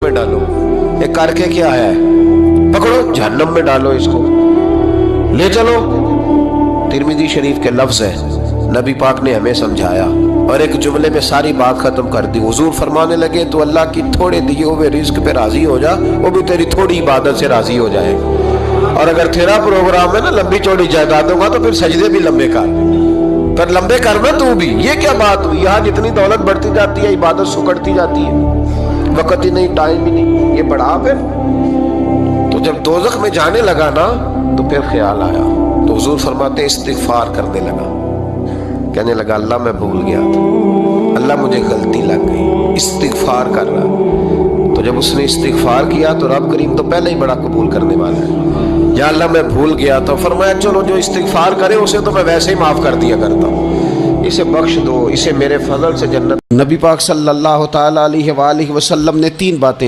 में डालो। ये करके क्या आया है? पकड़ो जहन्नम में डालो इसको, ले चलो। तिरमिज़ी शरीफ के लफ्ज है, नबी पाक ने हमें समझाया और एक जुमले में सारी बात खत्म कर दी। हुजूर फरमाने लगे तो अल्लाह की थोड़े दिए हुए रिज्क पे राजी हो जा, वो भी तेरी थोड़ी इबादत से राजी हो जाएगा। और अगर तेरा प्रोग्राम है ना लंबी चौड़ी जायदादों का, तो फिर सजदे भी लंबे कर, पर लंबे करना तू भी। ये क्या बात हुई? यहाँ जितनी दौलत बढ़ती जाती है इबादत सुकड़ती जाती है, वक्त ही नहीं, टाइम ही नहीं, ये बढ़ा। फिर तो जब दोज़ख में जाने लगा ना तो फिर ख्याल आया, तो हुजूर फरमाते इस्तिग़फ़ार करने लगा, कहने लगा अल्लाह मैं भूल गया, अल्लाह मुझे गलती लग गई, इस्तिग़फ़ार कर रहा। तो जब उसने इस्तिग़फ़ार किया तो रब करीम तो पहले ही बड़ा कबूल करने वाला है। या अल्लाह मैं भूल गया, तो फरमाया चलो जो इस्तिग़फ़ार करे उसे तो मैं वैसे ही माफ़ कर दिया करता हूँ, इसे बख्श दो, इसे मेरे फजल से जन्नत। नबी पाक सल्लल्लाहु तआला अलैहि वसल्लम ने 3 बातें